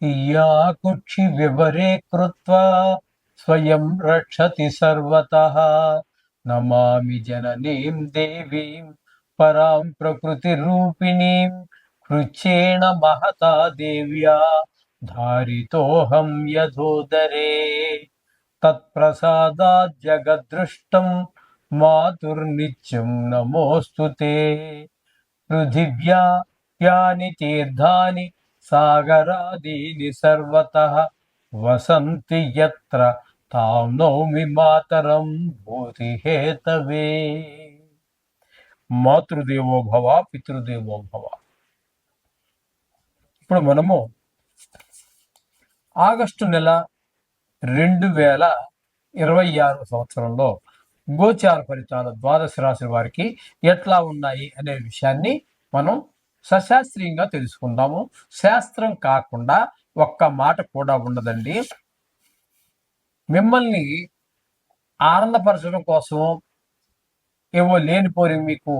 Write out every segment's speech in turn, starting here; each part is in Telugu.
या कुक्षि विवरे कृत्वा स्वयं रक्षति सर्वतः। नमामि जननीं देवीं परां प्रकृतिरूपिणीं। कृच्छ्रेण महता देव्या धारितोऽहं यथोदरे। तत्प्रसादात् जगदृष्टं मातुर्नित्यं नमोऽस्तु ते। पृथिव्या यानि तीर्थानि सागरादीनि सर्वतः वसन्ति यत्र तां नौमि मातरं भूतिहेतवे। మాతృదేవో భవ పితృదేవో భవ. ఇప్పుడు మనము ఆగస్టు నెల 2026 సంవత్సరంలో గోచార ఫలితాలు ద్వాదశ రాశి వారికి ఎట్లా ఉన్నాయి అనే విషయాన్ని మనం సశాస్త్రీయంగా తెలుసుకుందాము. శాస్త్రం కాకుండా ఒక్క మాట కూడా ఉండదండి. మిమ్మల్ని ఆనందపరచడం కోసం ఏవో లేనిపోయి మీకు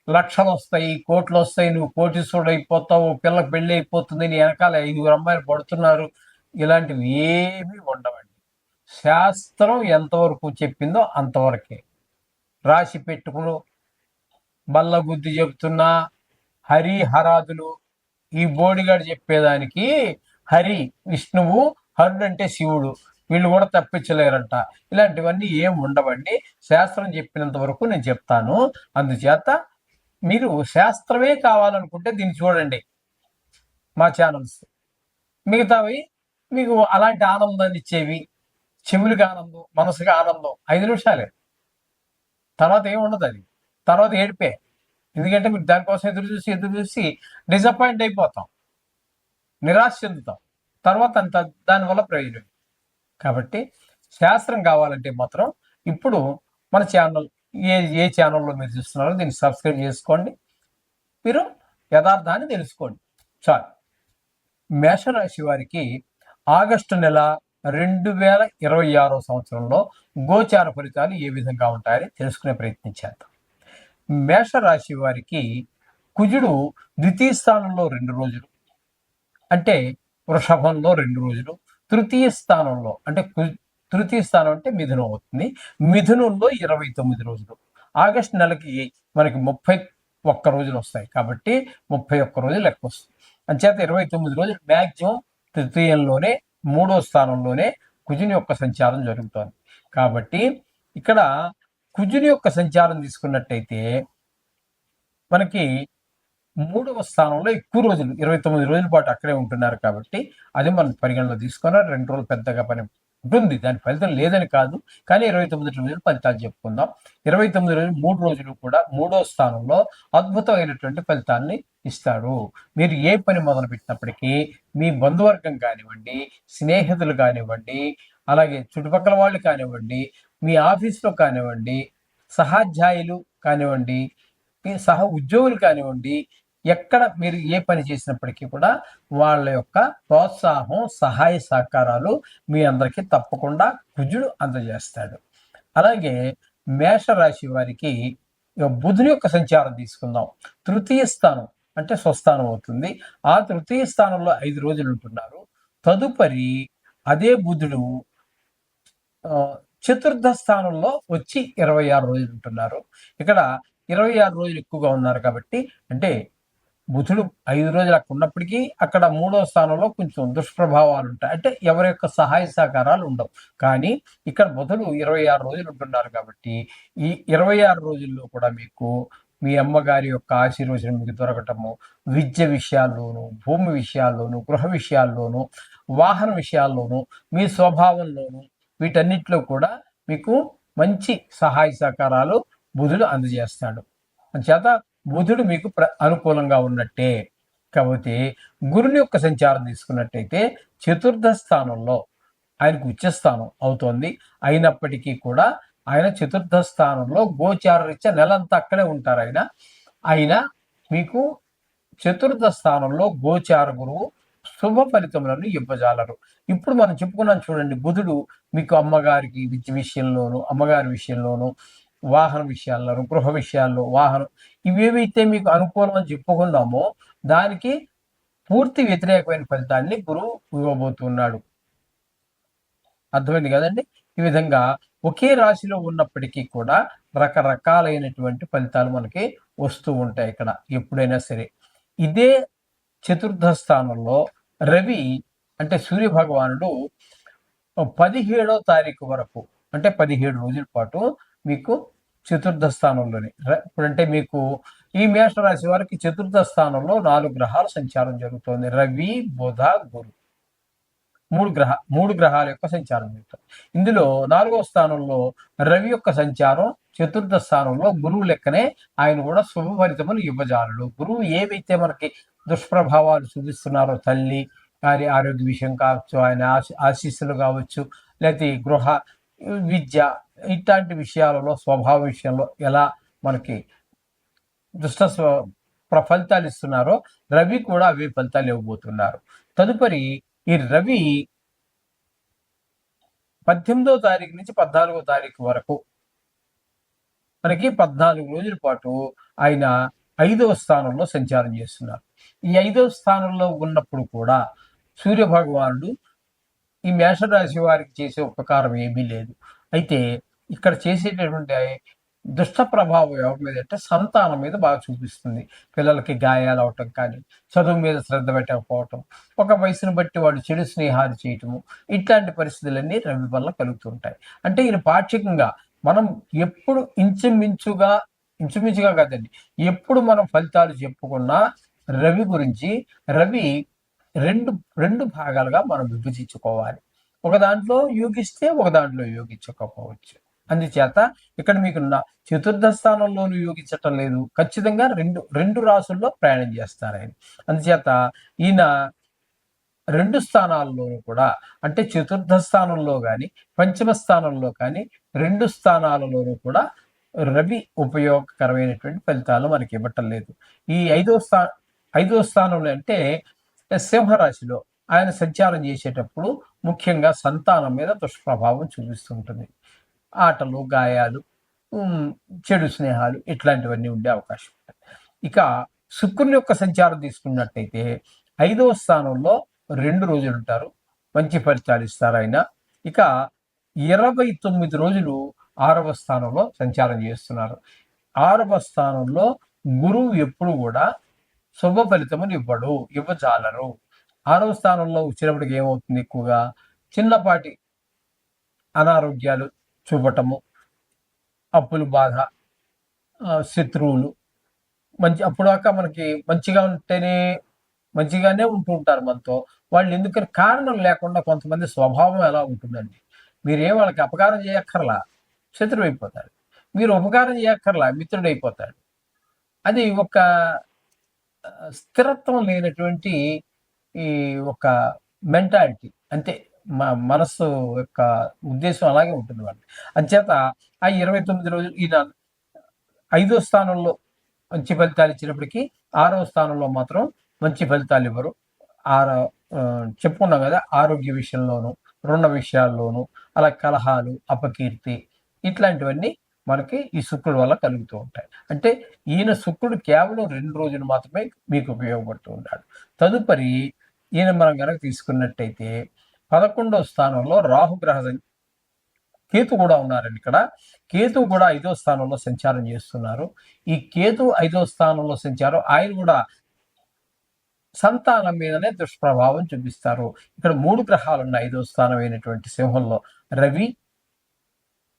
లక్షలు వస్తాయి, కోట్లు వస్తాయి, నువ్వు కోటీశ్వరుడు అయిపోతావు, పిల్లకి పెళ్లి అయిపోతుంది, నీ వెనకాల 5 అమ్మాయిలు పడుతున్నారు, ఇలాంటివి ఏమీ ఉండవండి. శాస్త్రం ఎంతవరకు చెప్పిందో అంతవరకే. రాసి పెట్టుకుని బల్ల బుద్ధి చెబుతున్నా హరిహరాదులు ఈ బోడిగాడు చెప్పేదానికి హరి విష్ణువు, హరుడు అంటే శివుడు, వీళ్ళు కూడా తప్పించలేరంట. ఇలాంటివన్నీ ఏం ఉండవండి. శాస్త్రం చెప్పినంత వరకు నేను చెప్తాను. అందుచేత మీరు శాస్త్రమే కావాలనుకుంటే దీన్ని చూడండి, మా ఛానల్స్. మిగతావి మీకు అలాంటి ఆనందాన్ని ఇచ్చేవి, చెవులకి ఆనందం, మనసుకి ఆనందం 5 నిమిషాలే, తర్వాత ఏమి ఉండదు. అది తర్వాత ఏడిపే. ఎందుకంటే మీరు దానికోసం ఎదురు చూసి డిసప్పాయింట్ అయిపోతాం, నిరాశ చెందుతాం, తర్వాత అంత దానివల్ల ప్రయోజనం. కాబట్టి శాస్త్రం కావాలంటే మాత్రం ఇప్పుడు మన ఛానల్ ఏ ఛానల్లో మీరు చూస్తున్నారో దీన్ని సబ్స్క్రైబ్ చేసుకోండి, మీరు యథార్థాన్ని తెలుసుకోండి చాలు. మేషరాశి వారికి ఆగస్టు నెల 2026 సంవత్సరంలో గోచార ఫలితాలు ఏ విధంగా ఉంటాయని తెలుసుకునే ప్రయత్నం చేద్దాం. మేషరాశి వారికి కుజుడు ద్వితీయ స్థానంలో 2 రోజులు, అంటే వృషభంలో 2 రోజులు, తృతీయ స్థానంలో అంటే తృతీయ స్థానం అంటే మిథునం అవుతుంది, మిథునంలో 29 రోజులు. ఆగస్టు నెలకి మనకి 31 రోజులు వస్తాయి కాబట్టి 31 రోజులు లెక్క వస్తుంది. అంచేత 29 రోజులు మ్యాక్సిమం తృతీయంలోనే 3వ స్థానంలోనే కుజుని యొక్క సంచారం జరుగుతోంది. కాబట్టి ఇక్కడ కుజుని యొక్క సంచారం తీసుకున్నట్టయితే మనకి 3వ స్థానంలో ఎక్కువ రోజులు 29 రోజుల పాటు అక్కడే ఉంటున్నారు కాబట్టి అది మనం పరిగణలో తీసుకున్నారు. 2 రోజులు పెద్దగా పని ఉంటుంది, దాని ఫలితం లేదని కాదు, కానీ 29 రోజులు ఫలితాలు చెప్పుకుందాం. 29 రోజులు 3 రోజులు కూడా 3వ స్థానంలో అద్భుతమైనటువంటి ఫలితాన్ని ఇస్తాడు. మీరు ఏ పని మొదలు పెట్టినప్పటికీ మీ బంధువర్గం కానివ్వండి, స్నేహితులు కానివ్వండి, అలాగే చుట్టుపక్కల వాళ్ళు కానివ్వండి, మీ ఆఫీస్లో కానివ్వండి, సహాధ్యాయులు కానివ్వండి, సహ ఉద్యోగులు కానివ్వండి, ఎక్కడ మీరు ఏ పని చేసినప్పటికీ కూడా వాళ్ళ యొక్క ప్రోత్సాహం, సహాయ సహకారాలు మీ అందరికీ తప్పకుండా కుజుడు అందజేస్తాడు. అలాగే మేషరాశి వారికి బుధుని యొక్క సంచారం తీసుకుందాం. తృతీయ స్థానం అంటే స్వస్థానం అవుతుంది. ఆ తృతీయ స్థానంలో 5 రోజులు ఉంటున్నారు. తదుపరి అదే బుధుడు చతుర్థ స్థానంలో వచ్చి 26 రోజులు ఉంటున్నారు. ఇక్కడ 26 రోజులు ఎక్కువగా ఉన్నారు కాబట్టి, అంటే బుధుడు 5 రోజులు అక్కడ ఉన్నప్పటికీ అక్కడ 3వ స్థానంలో కొంచెం దుష్ప్రభావాలు ఉంటాయి, అంటే ఎవరి యొక్క సహాయ సహకారాలు ఉండవు. కానీ ఇక్కడ బుధుడు 26 రోజులు ఉంటున్నారు కాబట్టి ఈ 26 రోజుల్లో కూడా మీకు మీ అమ్మగారి యొక్క ఆశీర్వచనం మీకు దొరకటము, విద్య విషయాల్లోనూ, భూమి విషయాల్లోనూ, గృహ విషయాల్లోనూ, వాహన విషయాల్లోనూ, మీ స్వభావంలోనూ, వీటన్నిటిలో కూడా మీకు మంచి సహాయ సహకారాలు బుధుడు అందజేస్తాడు. అంచేత బుధుడు మీకు అనుకూలంగా ఉన్నట్టే. కాబట్టి గురుని యొక్క సంచారం తీసుకున్నట్టయితే చతుర్థ స్థానంలో ఆయనకు ఉచ్చస్థానం అవుతోంది. అయినప్పటికీ కూడా ఆయన చతుర్థ స్థానంలో గోచార రీత్యా నెలంతా అక్కడే ఉంటారు. ఆయన మీకు చతుర్థ స్థానంలో గోచార గురువు శుభ ఫలితములను ఇవ్వజాలరు. ఇప్పుడు మనం చెప్పుకున్నాం చూడండి, బుధుడు మీకు అమ్మగారికి విద్య విషయంలోను, అమ్మగారి విషయంలోను, వాహన విషయాల్లోను, గృహ విషయాల్లో, వాహనం ఇవేవైతే మీకు అనుకూలం అని చెప్పుకున్నామో దానికి పూర్తి వ్యతిరేకమైన ఫలితాన్ని గురువు ఇవ్వబోతున్నాడు. అర్థమైంది కదండి. ఈ విధంగా ఒకే రాశిలో ఉన్నప్పటికీ కూడా రకరకాలైనటువంటి ఫలితాలు మనకి వస్తూ ఉంటాయి ఇక్కడ ఎప్పుడైనా సరే. ఇదే చతుర్థ స్థానంలో రవి అంటే సూర్య భగవానుడు 17వ తారీఖు వరకు అంటే 17 రోజుల పాటు మీకు చతుర్థ స్థానంలోనే ఇప్పుడంటే మీకు ఈ మేషరాశి వారికి చతుర్థ స్థానంలో 4 గ్రహాల సంచారం జరుగుతోంది. రవి, బుధ, గురు. మూడు గ్రహాల యొక్క సంచారం జరుగుతుంది. ఇందులో 4వ స్థానంలో రవి యొక్క సంచారం, చతుర్థ స్థానంలో గురువు లెక్కనే ఆయన కూడా శుభఫలితములు ఇవ్వజాలడు. గురువు ఏవైతే మనకి దుష్ప్రభావాలు చూపిస్తున్నారో తల్లి గారి ఆరోగ్య విషయం కావచ్చు, ఆయన ఆశీస్సులు కావచ్చు, లేకపోతే గృహ విద్య ఇట్లాంటి విషయాలలో స్వభావ విషయంలో ఎలా మనకి దుష్ట ఫలితాలు ఇస్తున్నారో రవి కూడా అవే ఫలితాలు ఇవ్వబోతున్నారు. తదుపరి ఈ రవి 18వ తారీఖు నుంచి 14వ తారీఖు వరకు మనకి 14 రోజుల పాటు ఆయన 5వ స్థానంలో సంచారం చేస్తున్నారు. ఈ 5వ స్థానంలో ఉన్నప్పుడు కూడా సూర్య భగవానుడు ఈ మేషరాశి వారికి చేసే ఉపకారం ఏమీ లేదు. అయితే ఇక్కడ చేసేటటువంటి దుష్ట ప్రభావం ఎవరి మీద అంటే సంతానం మీద బాగా చూపిస్తుంది. పిల్లలకి గాయాలు అవటం కానీ, చదువు మీద శ్రద్ధ పెట్టకపోవటం, ఒక వయసును బట్టి వాడు చెడు స్నేహాలు చేయటము, ఇట్లాంటి పరిస్థితులన్నీ రవి వల్ల కలుగుతుంటాయి. అంటే ఈయన పాక్షికంగా మనం ఎప్పుడు ఇంచుమించుగా కాదండి, ఎప్పుడు మనం ఫలితాలు చెప్పుకున్నా రవి గురించి రెండు భాగాలుగా మనం విభజించుకోవాలి. ఒక దాంట్లో యోగిస్తే ఒక దాంట్లో యోగించకపోవచ్చు. అందుచేత ఇక్కడ మీకు చతుర్థ స్థానంలోనూ యోగించటం లేదు, ఖచ్చితంగా రెండు రాసుల్లో ప్రయాణం చేస్తారు ఆయన. అందుచేత ఈయన 2 స్థానాల్లోనూ కూడా అంటే చతుర్థ స్థానంలో కానీ పంచమ స్థానంలో కానీ 2 స్థానాలలోనూ కూడా రవి ఉపయోగకరమైనటువంటి ఫలితాలు మనకి ఇవ్వటం లేదు. ఈ 5వ స్థానంలో అంటే సింహరాశిలో ఆయన సంచారం చేసేటప్పుడు ముఖ్యంగా సంతానం మీద దుష్ప్రభావం చూపిస్తుంటుంది. ఆటలు, గాయాలు, చెడు స్నేహాలు ఇట్లాంటివన్నీ ఉండే అవకాశం ఉంటుంది. ఇక శుక్రుని యొక్క సంచారం తీసుకున్నట్టయితే 5వ స్థానంలో 2 రోజులు ఉంటారు, మంచి ఫలితాలు ఇస్తారు ఆయన. ఇక 29 రోజులు 6వ స్థానంలో సంచారం చేస్తున్నారు. 6వ స్థానంలో గురువు ఎప్పుడు కూడా శుభ ఫలితములు ఇవ్వజాలరు. 6వ స్థానంలో వచ్చినప్పటికి ఏమవుతుంది, ఎక్కువగా చిన్నపాటి అనారోగ్యాలు చూపటము, అప్పులు బాధ, శత్రువులు, అప్పుడు దాకా మనకి మంచిగానే ఉంటూ ఉంటారు మనతో. వాళ్ళు ఎందుకని కారణం లేకుండా కొంతమంది స్వభావం ఎలా ఉంటుందండి, మీరేం వాళ్ళకి అపకారం చేయక్కర్లా, శత్రువు అయిపోతాడు. మీరు ఉపకారం చేయక్కర్లా, మిత్రుడు అయిపోతాడు. అది ఒక స్థిరత్వం లేనటువంటి ఈ ఒక మెంటాలిటీ అంతే. మనస్సు యొక్క ఉద్దేశం అలాగే ఉంటుంది వాళ్ళకి. అంచేత ఆ 29 రోజులు ఈయన 5వ స్థానంలో మంచి ఫలితాలు ఇచ్చినప్పటికీ 6వ స్థానంలో మాత్రం మంచి ఫలితాలు ఇవ్వరు. చెప్పుకున్నాం కదా, ఆరోగ్య విషయంలోను, రుణ విషయాల్లోనూ, అలా కలహాలు, అపకీర్తి ఇట్లాంటివన్నీ మనకి ఈ శుక్రుడు వల్ల కలుగుతూ ఉంటాయి. అంటే ఈయన శుక్రుడు కేవలం 2 రోజులు మాత్రమే మీకు ఉపయోగపడుతూ ఉంటాడు. తదుపరి ఈయన మనం కనుక తీసుకున్నట్టయితే 11వ స్థానంలో రాహుగ్రహ కేతు కూడా ఉన్నారండి. ఇక్కడ కేతు కూడా 5వ స్థానంలో సంచారం చేస్తున్నారు. ఈ కేతు 5వ స్థానంలో సంచారం ఆయన కూడా సంతానం మీదనే దుష్ప్రభావం చూపిస్తారు. ఇక్కడ 3 గ్రహాలు ఉన్నాయి 5వ స్థానం అయినటువంటి సింహంలో. రవి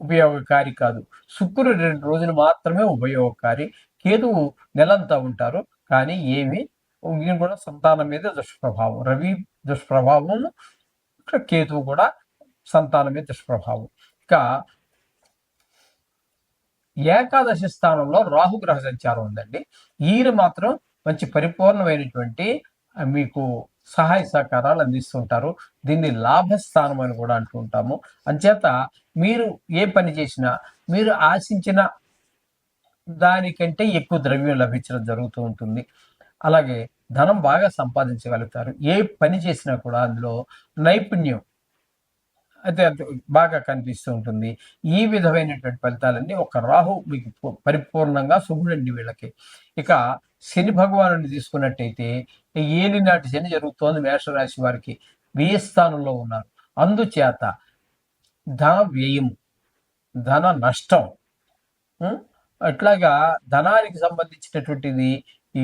ఉపయోగకారి కాదు, శుక్రుడు 2 రోజులు మాత్రమే ఉపయోగకారి, కేతువు నెలంతా ఉంటారు కానీ ఈయన కూడా సంతానం మీద దుష్ప్రభావం. రవి దుష్ప్రభావం, ఇక్కడ కేతువు కూడా సంతానం మీద దుష్ప్రభావం. ఇక ఏకాదశి స్థానంలో రాహుగ్రహ సంచారం ఉందండి. ఈయన మాత్రం మంచి పరిపూర్ణమైనటువంటి మీకు సహాయ సహకారాలు అందిస్తుంటారు. దీన్ని లాభస్థానం అని కూడా అంటూ ఉంటాము. అంచేత మీరు ఏ పని చేసినా మీరు ఆశించిన దానికంటే ఎక్కువ ద్రవ్యం లభించడం జరుగుతూ ఉంటుంది. అలాగే ధనం బాగా సంపాదించగలుగుతారు. ఏ పని చేసినా కూడా అందులో నైపుణ్యం అయితే అది బాగా కనిపిస్తూ ఉంటుంది. ఈ విధమైనటువంటి ఫలితాలన్నీ ఒక రాహు మీకు పరిపూర్ణంగా శుభుడండి వీళ్ళకి. ఇక శని భగవానుడిని తీసుకున్నట్టయితే ఏలినాటి శని జరుగుతోంది మేషరాశి వారికి. వ్యయ స్థానంలో ఉన్నారు. అందుచేత ధన వ్యయం, ధన నష్టం, అట్లాగా ధనానికి సంబంధించినటువంటిది ఈ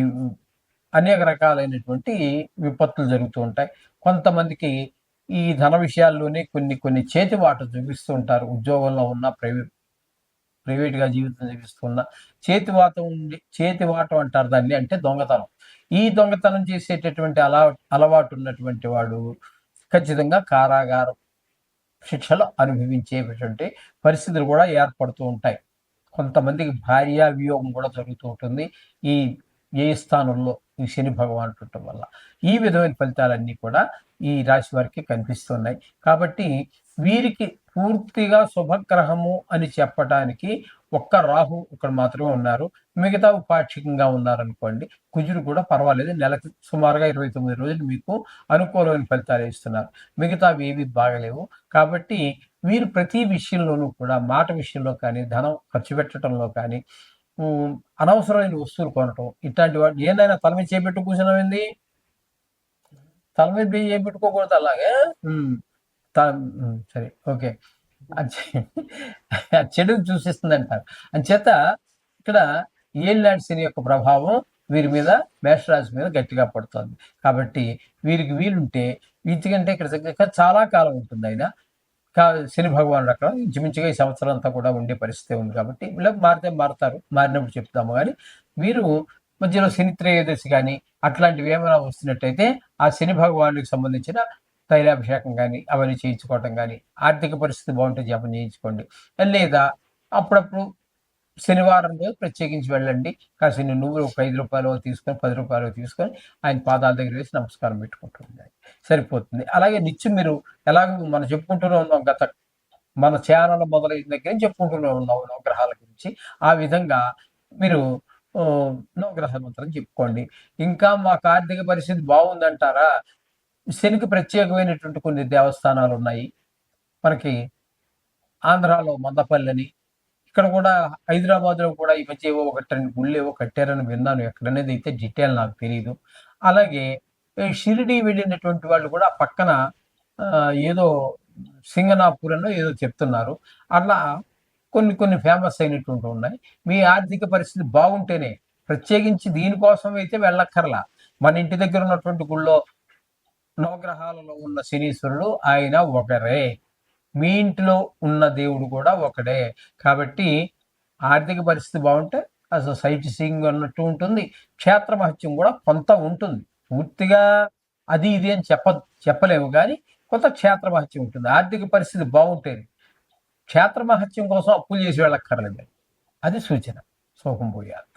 అనేక రకాలైనటువంటి విపత్తులు జరుగుతూ ఉంటాయి. కొంతమందికి ఈ ధన విషయాల్లోనే కొన్ని చేతివాటు చూపిస్తూ ఉంటారు. ఉద్యోగంలో ఉన్న ప్రైవేట్‌గా జీవితం జీవిస్తున్న చేతివాటం అంటారు దాన్ని. అంటే దొంగతనం. ఈ దొంగతనం చేసేటటువంటి అలవాటు ఉన్నటువంటి వాడు ఖచ్చితంగా కారాగారం శిక్షలు అనుభవించేటటువంటి పరిస్థితులు కూడా ఏర్పడుతూ ఉంటాయి. కొంతమందికి భార్యా వియోగం కూడా జరుగుతూ ఉంటుంది. ఈ ఏ స్థానంలో ఈ శని భగవానుడు ఉండటం వల్ల. ఈ విధమైన ఫలితాలన్నీ కూడా ఈ రాశి వారికి కనిపిస్తున్నాయి. కాబట్టి వీరికి పూర్తిగా శుభగ్రహము అని చెప్పటానికి ఒక్క రాహు ఒకడు మాత్రమే ఉన్నారు. మిగతా పాక్షికంగా ఉన్నారనుకోండి. కుజుడు కూడా పర్వాలేదు. నెలకి సుమారుగా 29 రోజులు మీకు అనుకూలమైన ఫలితాలు ఇస్తున్నారు. మిగతావి ఏవి బాగలేవు. కాబట్టి వీరు ప్రతి విషయంలోనూ కూడా మాట విషయంలో కానీ, ధనం ఖర్చు పెట్టడంలో కానీ, అనవసరమైన వస్తువులు కొనటం ఇట్లాంటి వాటి ఏదైనా తల మీద చేపెట్టు కూర్చున్నామేంది? తల మీద చేపెట్టుకోకూడదు అలాగే. సరే, ఓకే. చెడుని సూచిస్తుందంటారు. అంచేత ఇక్కడ ఏలినాటి శని యొక్క ప్రభావం వీరి మీద మేషరాశి మీద గట్టిగా పడుతుంది. కాబట్టి వీరికి వీలుంటే వీటికంటే ఇక్కడ చాలా కాలం ఉంటుంది ఆయన. శని భగవానుడు అక్కడ ఇంచుమించుగా ఈ సంవత్సరం అంతా కూడా ఉండే పరిస్థితి ఉంది. కాబట్టి ఇలా మారుతారు. మారినప్పుడు చెప్తాము. కానీ వీరు మధ్యలో శని త్రయోదశి కానీ అట్లాంటివి ఏమైనా వస్తున్నట్టయితే ఆ శని భగవానుడికి సంబంధించిన తైలాభిషేకం కానీ అవన్నీ చేయించుకోవటం కానీ, ఆర్థిక పరిస్థితి బాగుంటే జపం చేయించుకోండి. లేదా అప్పుడప్పుడు శనివారం రోజు ప్రత్యేకించి వెళ్ళండి. కాసిన నువ్వులు ఒక రూ. 5 తీసుకొని, రూ. 10 తీసుకొని ఆయన పాదాల దగ్గర వేసి నమస్కారం పెట్టుకుంటుంది. సరిపోతుంది. అలాగే నిత్యం మీరు ఎలాగో మనం చెప్పుకుంటూనే ఉన్నాం, మన ఛానల్ మొదలైన దగ్గర నుంచి చెప్పుకుంటూనే ఉన్నాం నవగ్రహాల గురించి. ఆ విధంగా మీరు నవగ్రహ మంత్రం చెప్పుకోండి. ఇంకా మాకు ఆర్థిక పరిస్థితి బాగుందంటారా? శనికి ప్రత్యేకమైనటువంటి కొన్ని దేవస్థానాలు ఉన్నాయి. మనకి ఆంధ్రాలో మందపల్లి అని, ఇక్కడ కూడా హైదరాబాద్‌లో కూడా ఈ మధ్య ఏవో 1, 2 గుళ్ళేవో కట్టారని విన్నాను. ఎక్కడనేది అయితే డీటెయిల్ నాకు తెలీదు. అలాగే షిరిడీ వెళ్ళినటువంటి వాళ్ళు కూడా పక్కన ఏదో సింగనాపూర్ అనో ఏదో చెప్తున్నారు. అట్లా కొన్ని ఫేమస్ అయినటువంటివి ఉన్నాయి. మీ ఆర్థిక పరిస్థితి బాగుంటేనే, ప్రత్యేకించి దీనికోసం అయితే వెళ్ళక్కర్లా. మన ఇంటి దగ్గర ఉన్నటువంటి గుళ్ళో నవగ్రహాలలో ఉన్న శనీశ్వరుడు ఆయన ఒకరే. మీ ఇంటిలో ఉన్న దేవుడు కూడా ఒకడే. కాబట్టి ఆర్థిక పరిస్థితి బాగుంటే అసలు సైట్ సీయింగ్ అన్నట్టు ఉంటుంది. క్షేత్ర మహత్యం కూడా కొంత ఉంటుంది. పూర్తిగా అది ఇది అని చెప్పలేము కానీ కొంత క్షేత్ర మహత్యం ఉంటుంది. ఆర్థిక పరిస్థితి బాగుంటేది. క్షేత్ర మహత్యం కోసం అప్పులు చేసి వెళ్ళక్కర్లేదు. అది సూచన. శోకం పోయాలి.